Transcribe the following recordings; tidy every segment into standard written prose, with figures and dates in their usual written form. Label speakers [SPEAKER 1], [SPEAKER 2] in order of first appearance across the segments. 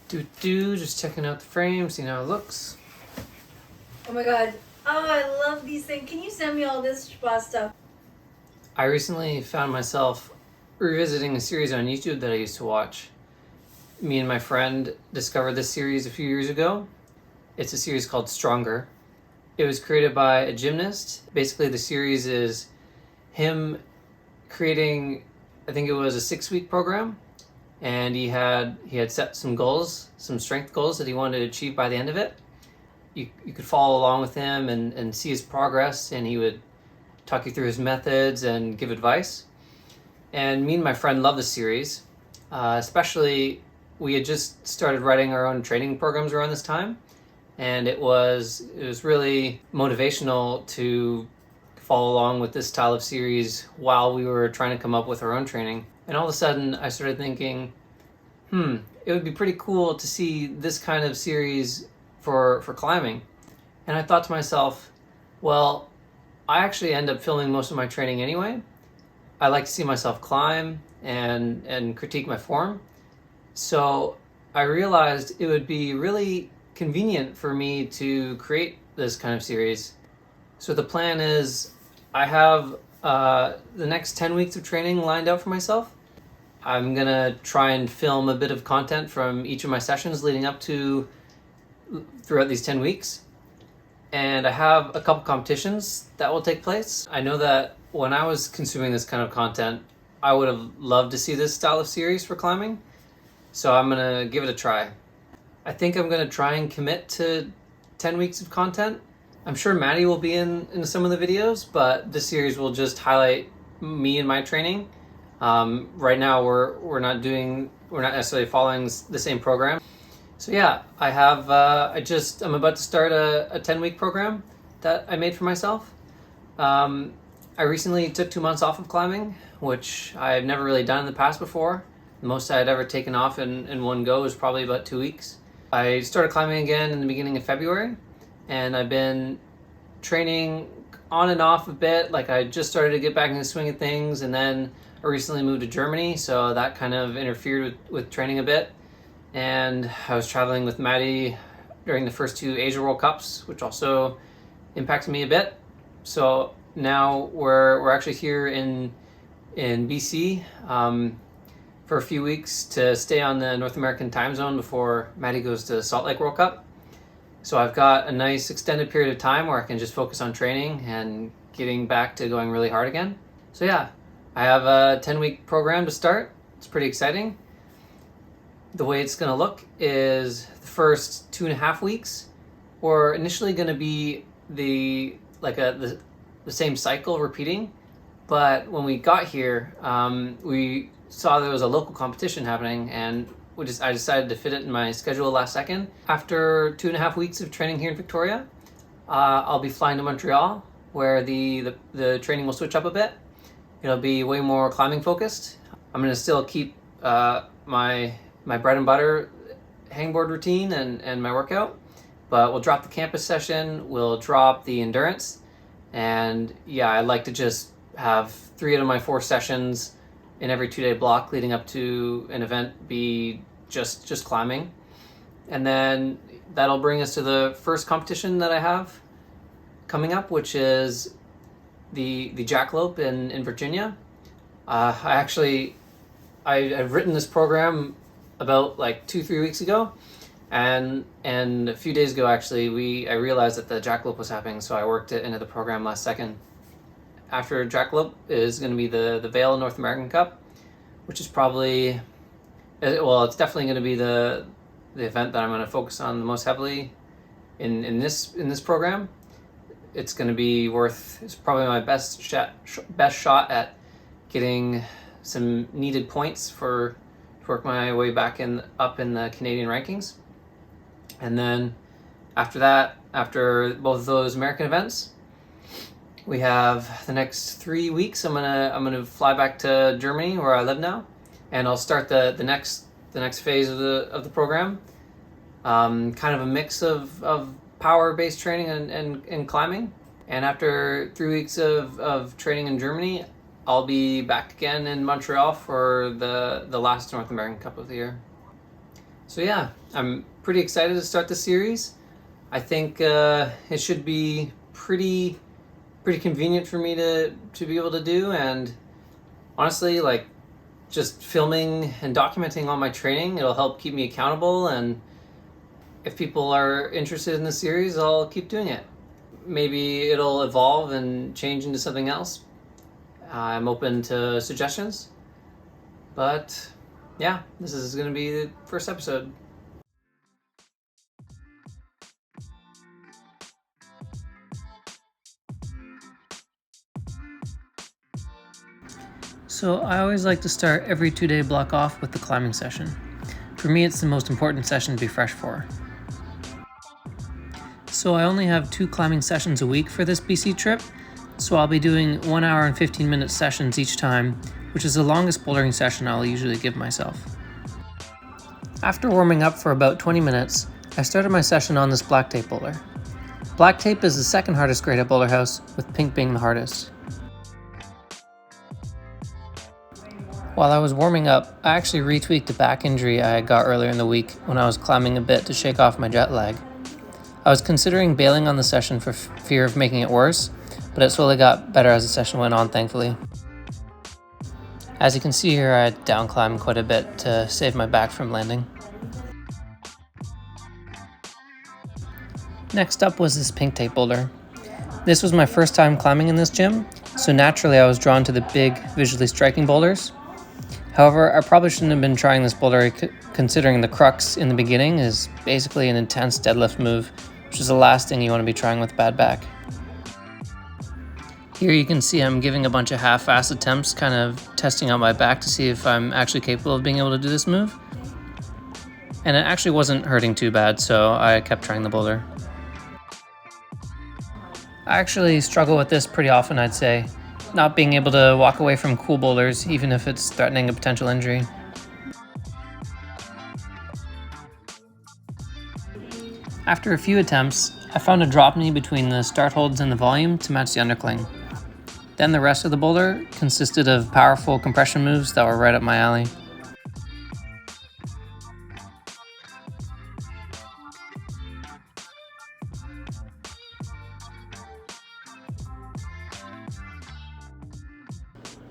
[SPEAKER 1] Just checking out the frame, seeing how it looks.
[SPEAKER 2] Oh my god. Oh, I love these things. Can you send me all this spa stuff?
[SPEAKER 1] I recently found myself revisiting a series on YouTube that I used to watch. Me and my friend discovered this series a few years ago. It's a series called Stronger. It was created by a gymnast. Basically, the series is him creating, I think it was a 6-week program, and he had set some goals, some strength goals that he wanted to achieve by the end of it. You could follow along with him and see his progress, and he would talk you through his methods and give advice. And me and my friend loved the series, especially we had just started writing our own training programs around this time, and it was really motivational to follow along with this style of series while we were trying to come up with our own training. And all of a sudden I started thinking, it would be pretty cool to see this kind of series for climbing. And I thought to myself, well, I actually end up filming most of my training anyway. I like to see myself climb and critique my form. So I realized it would be really convenient for me to create this kind of series. So the plan is I have the next 10 weeks of training lined out for myself. I'm gonna try and film a bit of content from each of my sessions leading up to throughout these 10 weeks. And I have a couple competitions that will take place. I know that when I was consuming this kind of content, I would have loved to see this style of series for climbing. So I'm gonna give it a try. I think I'm gonna try and commit to 10 weeks of content. I'm sure Maddie will be in some of the videos, but this series will just highlight me and my training. Right now we're not necessarily following the same program. So yeah, I'm about to start a 10-week program that I made for myself. I recently took 2 months off of climbing, which I've never really done in the past before. The most I had ever taken off in one go was probably about 2 weeks. I started climbing again in the beginning of February, and I've been training on and off a bit. Like, I just started to get back in the swing of things, and then I recently moved to Germany, so that kind of interfered with training a bit. And I was traveling with Maddie during the first 2 Asia World Cups, which also impacted me a bit. So now we're actually here in BC for a few weeks to stay on the North American time zone before Maddie goes to Salt Lake World Cup. So I've got a nice extended period of time where I can just focus on training and getting back to going really hard again. So yeah, I have a 10-week program to start. It's pretty exciting. The way it's going to look is the first 2.5 weeks were initially going to be the same cycle repeating, but when we got here, we saw there was a local competition happening, and I decided to fit it in my schedule last second. After 2.5 weeks of training here in Victoria, I'll be flying to Montreal, where the training will switch up a bit. It'll be way more climbing focused. I'm going to still keep my bread and butter hangboard routine and my workout, but we'll drop the campus session, we'll drop the endurance, and yeah, I like to just have 3 out of my 4 sessions in every 2-day block leading up to an event be just climbing. And then that'll bring us to the first competition that I have coming up, which is the jackalope in Virginia. I've written this program about like 2-3 weeks ago, and a few days ago actually I realized that the jackalope was happening, so I worked it into the program last second. After jackalope is going to be the Vail North American Cup, which is probably, well, it's definitely going to be the event that I'm going to focus on the most heavily in this program. It's going to be it's probably my best shot at getting some needed points to work my way back up in the Canadian rankings. And then after that, after both of those American events, we have the next 3 weeks. I'm gonna fly back to Germany, where I live now, and I'll start the next phase of the program. Kind of a mix of power-based training and climbing. And after 3 weeks of training in Germany, I'll be back again in Montreal for the last North American Cup of the year. So yeah, I'm pretty excited to start the series. I think it should be pretty convenient for me to be able to do, and honestly, like, just filming and documenting all my training, it'll help keep me accountable, and if people are interested in the series, I'll keep doing it. Maybe it'll evolve and change into something else. I'm open to suggestions, but yeah, this is going to be the first episode. So I always like to start every 2-day block off with the climbing session. For me, it's the most important session to be fresh for. So I only have 2 climbing sessions a week for this BC trip, so I'll be doing 1 hour and 15-minute sessions each time, which is the longest bouldering session I'll usually give myself. After warming up for about 20 minutes, I started my session on this black tape boulder. Black tape is the second hardest grade at Boulder House, with pink being the hardest. While I was warming up, I actually retweaked a back injury I got earlier in the week when I was climbing a bit to shake off my jet lag. I was considering bailing on the session for fear of making it worse, but it slowly got better as the session went on, thankfully. As you can see here, I down climbed quite a bit to save my back from landing. Next up was this pink tape boulder. This was my first time climbing in this gym, so naturally I was drawn to the big, visually striking boulders. However, I probably shouldn't have been trying this boulder considering the crux in the beginning is basically an intense deadlift move, which is the last thing you want to be trying with bad back. Here you can see I'm giving a bunch of half-assed attempts, kind of testing out my back to see if I'm actually capable of being able to do this move. And it actually wasn't hurting too bad, so I kept trying the boulder. I actually struggle with this pretty often, I'd say. Not being able to walk away from cool boulders, even if it's threatening a potential injury. After a few attempts, I found a drop knee between the start holds and the volume to match the undercling. Then the rest of the boulder consisted of powerful compression moves that were right up my alley.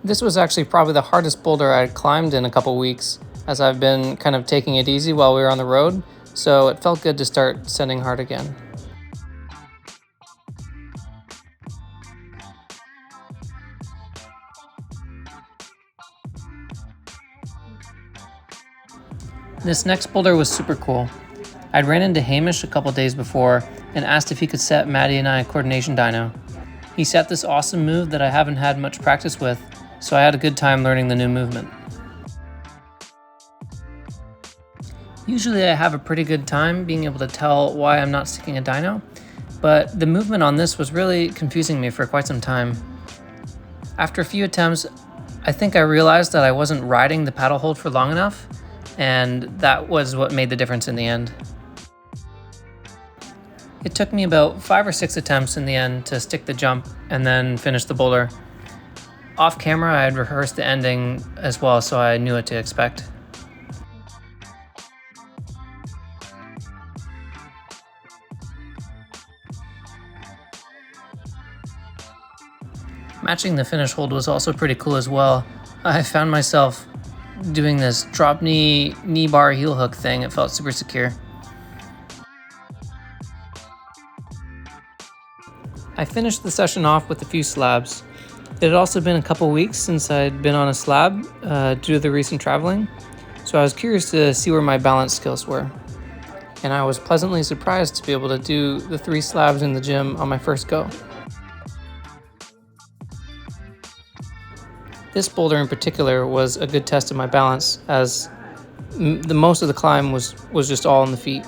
[SPEAKER 1] This was actually probably the hardest boulder I had climbed in a couple weeks, as I've been kind of taking it easy while we were on the road, so it felt good to start sending hard again. This next boulder was super cool. I'd ran into Hamish a couple days before and asked if he could set Maddie and I a coordination dyno. He set this awesome move that I haven't had much practice with, so I had a good time learning the new movement. Usually I have a pretty good time being able to tell why I'm not sticking a dyno, but the movement on this was really confusing me for quite some time. After a few attempts, I think I realized that I wasn't riding the paddle hold for long enough, and that was what made the difference in the end. It took me about 5 or 6 attempts in the end to stick the jump and then finish the boulder. Off camera, I had rehearsed the ending as well, so I knew what to expect. Matching the finish hold was also pretty cool as well. I found myself doing this drop knee bar heel hook thing. It felt super secure. I finished the session off with a few slabs. It had also been a couple weeks since I'd been on a slab due to the recent traveling, so I was curious to see where my balance skills were. And I was pleasantly surprised to be able to do the 3 slabs in the gym on my first go. This boulder in particular was a good test of my balance, as the most of the climb was just all on the feet.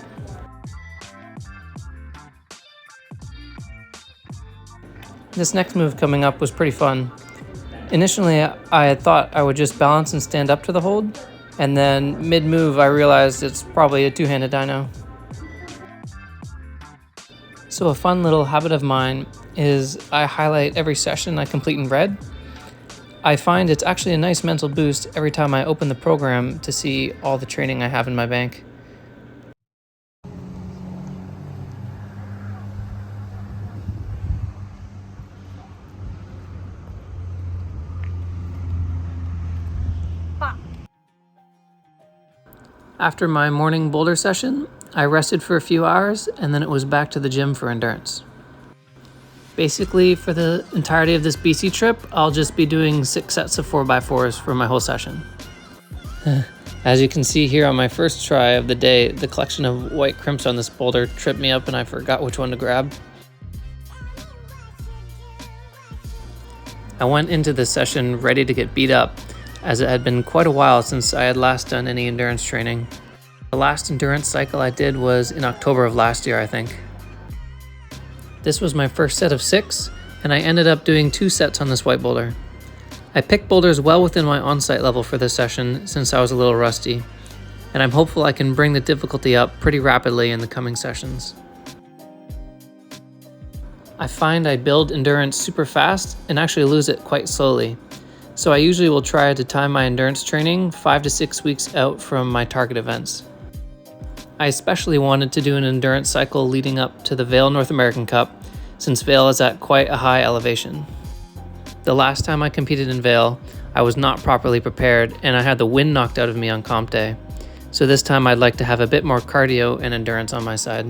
[SPEAKER 1] This next move coming up was pretty fun. Initially, I had thought I would just balance and stand up to the hold, and then mid-move I realized it's probably a 2-handed dyno. So a fun little habit of mine is I highlight every session I complete in red. I find it's actually a nice mental boost every time I open the program to see all the training I have in my bank. After my morning boulder session, I rested for a few hours and then it was back to the gym for endurance. Basically, for the entirety of this BC trip, I'll just be doing 6 sets of 4x4s for my whole session. As you can see here on my first try of the day, the collection of white crimps on this boulder tripped me up and I forgot which one to grab. I went into this session ready to get beat up, as it had been quite a while since I had last done any endurance training. The last endurance cycle I did was in October of last year, I think. This was my first set of 6, and I ended up doing 2 sets on this white boulder. I picked boulders well within my on-site level for this session since I was a little rusty, and I'm hopeful I can bring the difficulty up pretty rapidly in the coming sessions. I find I build endurance super fast and actually lose it quite slowly, so I usually will try to time my endurance training 5 to 6 weeks out from my target events. I especially wanted to do an endurance cycle leading up to the Vail North American Cup, since Vail is at quite a high elevation. The last time I competed in Vail, I was not properly prepared and I had the wind knocked out of me on comp day, so this time I'd like to have a bit more cardio and endurance on my side.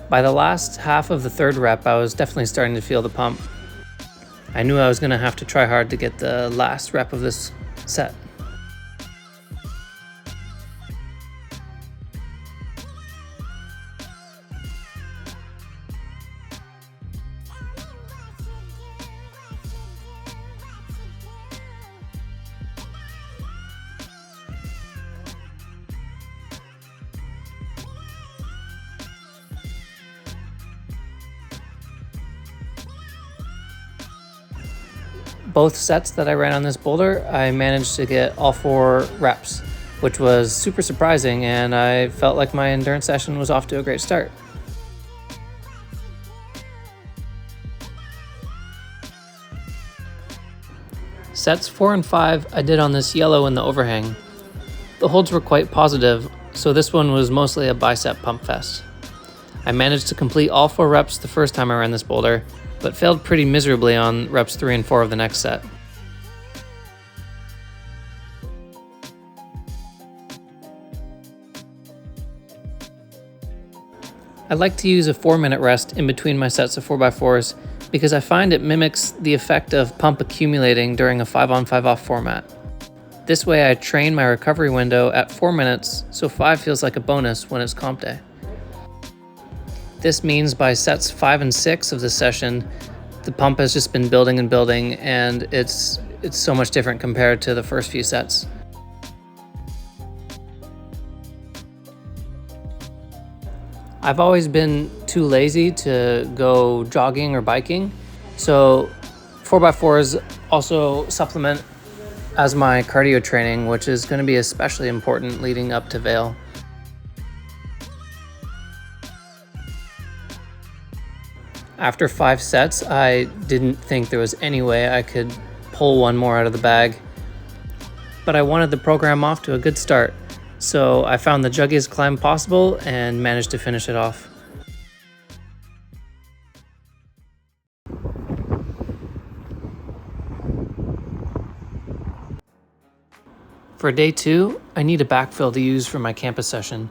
[SPEAKER 1] By the last half of the 3rd rep, I was definitely starting to feel the pump. I knew I was going to have to try hard to get the last rep of this set. Both sets that I ran on this boulder, I managed to get all 4 reps, which was super surprising, and I felt like my endurance session was off to a great start. Sets 4 and 5 I did on this yellow in the overhang. The holds were quite positive, so this one was mostly a bicep pump fest. I managed to complete all 4 reps the first time I ran this boulder, but failed pretty miserably on reps 3 and 4 of the next set. I like to use a 4-minute rest in between my sets of 4x4s because I find it mimics the effect of pump accumulating during a 5-on 5-off format. This way I train my recovery window at 4 minutes, so 5 feels like a bonus when it's comp day. This means by sets 5 and 6 of the session, the pump has just been building and building, and it's so much different compared to the first few sets. I've always been too lazy to go jogging or biking, so 4x4s also supplement as my cardio training, which is going to be especially important leading up to Vail. After 5 sets, I didn't think there was any way I could pull one more out of the bag, but I wanted the program off to a good start, so I found the juggiest climb possible and managed to finish it off. For day 2, I need a backfill to use for my campus session,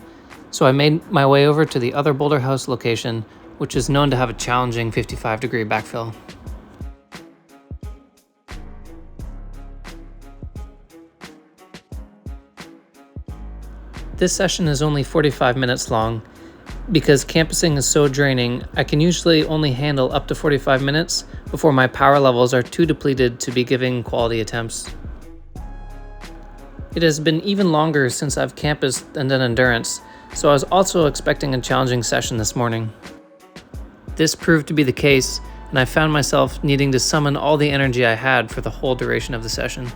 [SPEAKER 1] so I made my way over to the other Boulder House location, which is known to have a challenging 55-degree backfill. This session is only 45 minutes long. Because campusing is so draining, I can usually only handle up to 45 minutes before my power levels are too depleted to be giving quality attempts. It has been even longer since I've campused and done endurance, so I was also expecting a challenging session this morning. This proved to be the case, and I found myself needing to summon all the energy I had for the whole duration of the session.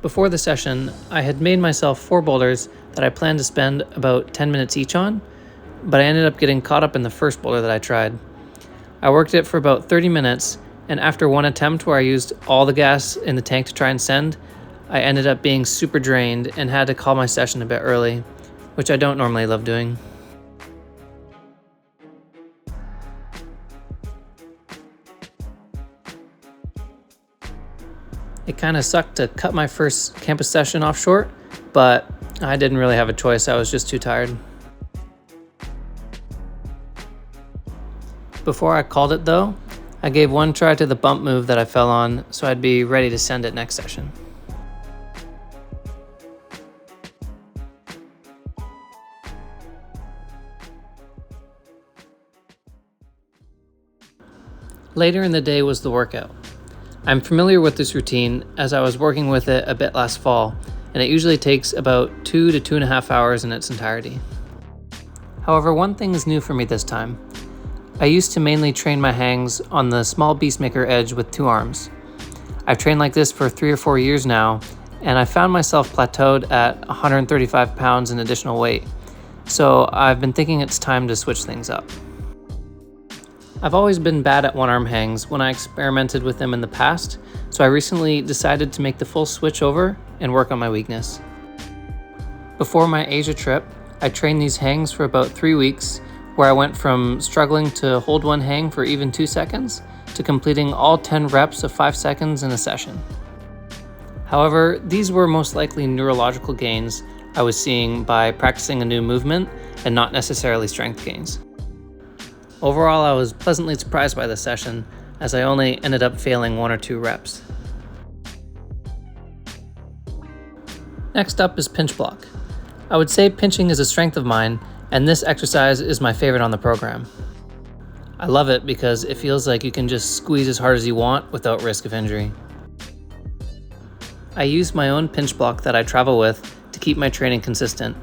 [SPEAKER 1] Before the session, I had made myself 4 boulders that I planned to spend about 10 minutes each on, but I ended up getting caught up in the first boulder that I tried. I worked it for about 30 minutes, and after one attempt where I used all the gas in the tank to try and send, I ended up being super drained and had to call my session a bit early, which I don't normally love doing. It kind of sucked to cut my first campus session off short, but I didn't really have a choice. I was just too tired. Before I called it though, I gave one try to the bump move that I fell on so I'd be ready to send it next session. Later in the day was the workout. I'm familiar with this routine as I was working with it a bit last fall, and it usually takes about 2 to 2.5 hours in its entirety. However, one thing is new for me this time. I used to mainly train my hangs on the small beastmaker edge with 2 arms. I've trained like this for 3 or 4 years now, and I found myself plateaued at 135 pounds in additional weight, so I've been thinking it's time to switch things up. I've always been bad at 1-arm hangs when I experimented with them in the past, so I recently decided to make the full switch over and work on my weakness. Before my Asia trip, I trained these hangs for about 3 weeks, where I went from struggling to hold one hang for even 2 seconds to completing all 10 reps of 5 seconds in a session. However, these were most likely neurological gains I was seeing by practicing a new movement and not necessarily strength gains. Overall, I was pleasantly surprised by the session, as I only ended up failing 1 or 2 reps. Next up is pinch block. I would say pinching is a strength of mine, and this exercise is my favorite on the program. I love it because it feels like you can just squeeze as hard as you want without risk of injury. I use my own pinch block that I travel with to keep my training consistent.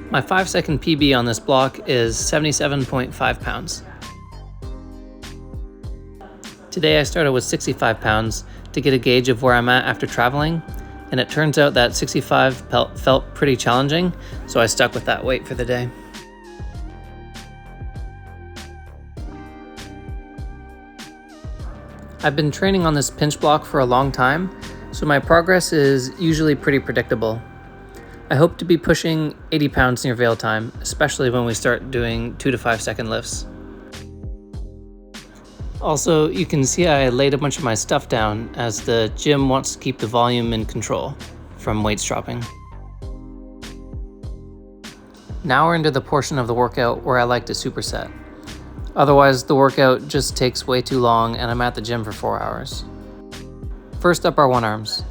[SPEAKER 1] My 5-second PB on this block is 77.5 pounds. Today I started with 65 pounds to get a gauge of where I'm at after traveling, and it turns out that 65 felt pretty challenging, so I stuck with that weight for the day. I've been training on this pinch block for a long time, so my progress is usually pretty predictable. I hope to be pushing 80 pounds near veil time, especially when we start doing 2 to 5 second lifts. Also, you can see I laid a bunch of my stuff down as the gym wants to keep the volume in control from weights dropping. Now we're into the portion of the workout where I like to superset. Otherwise, the workout just takes way too long and I'm at the gym for 4 hours. First up are 1-arms.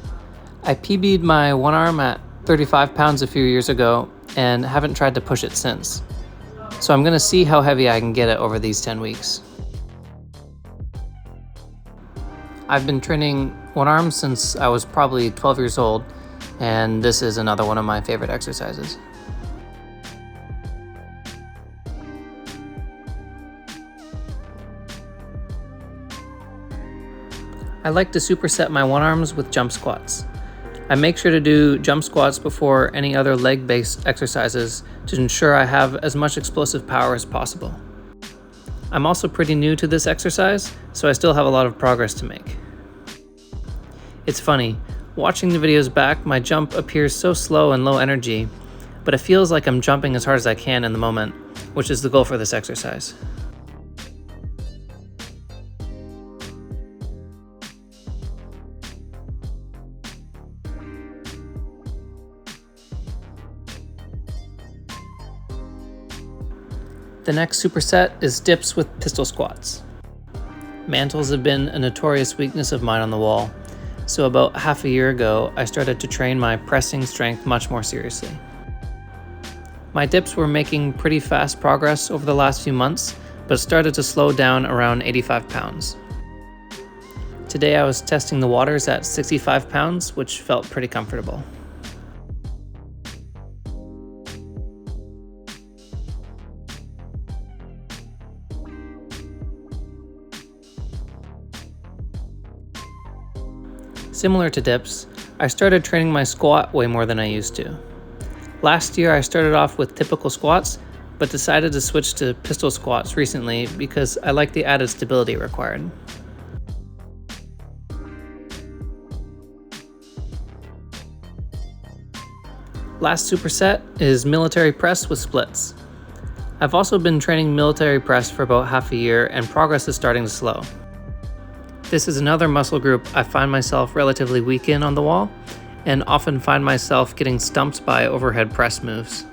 [SPEAKER 1] I PB'd my 1-arm at 35 pounds a few years ago and haven't tried to push it since. So I'm gonna see how heavy I can get it over these 10 weeks. I've been training 1-arm since I was probably 12 years old, and this is another one of my favorite exercises. I like to superset my 1-arms with jump squats. I make sure to do jump squats before any other leg-based exercises to ensure I have as much explosive power as possible. I'm also pretty new to this exercise, so I still have a lot of progress to make. It's funny, watching the videos back, my jump appears so slow and low energy, but it feels like I'm jumping as hard as I can in the moment, which is the goal for this exercise. The next superset is dips with pistol squats. Mantles have been a notorious weakness of mine on the wall, so about half a year ago, I started to train my pressing strength much more seriously. My dips were making pretty fast progress over the last few months, but started to slow down around 85 pounds. Today I was testing the waters at 65 pounds, which felt pretty comfortable. Similar to dips, I started training my squat way more than I used to. Last year I started off with typical squats, but decided to switch to pistol squats recently because I like the added stability required. Last superset is military press with splits. I've also been training military press for about half a year and progress is starting to slow. This is another muscle group I find myself relatively weak in on the wall, and often find myself getting stumped by overhead press moves.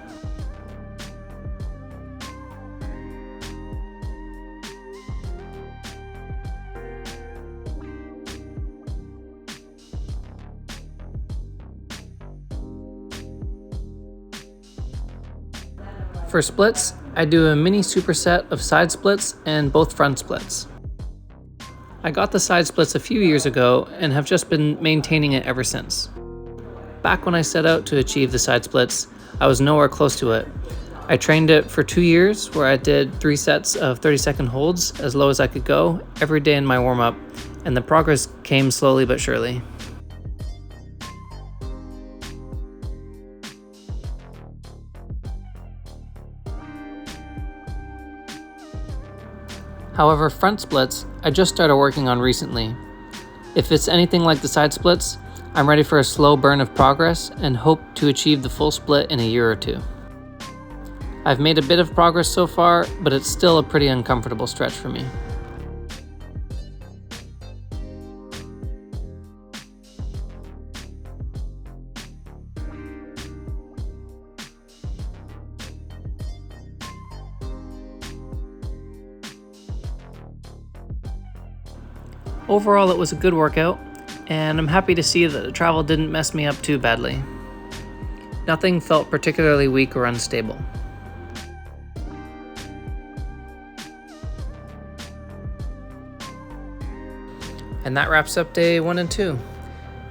[SPEAKER 1] For splits, I do a mini superset of side splits and both front splits. I got the side splits a few years ago and have just been maintaining it ever since. Back when I set out to achieve the side splits, I was nowhere close to it. I trained it for 2 years where I did 3 sets of 30-second holds as low as I could go every day in my warm-up, and the progress came slowly but surely. However, front splits, I just started working on recently. If it's anything like the side splits, I'm ready for a slow burn of progress and hope to achieve the full split in a year or 2. I've made a bit of progress so far, but it's still a pretty uncomfortable stretch for me. Overall, it was a good workout, and I'm happy to see that the travel didn't mess me up too badly. Nothing felt particularly weak or unstable. And that wraps up day 1 and 2.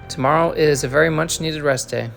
[SPEAKER 1] Tomorrow is a very much needed rest day.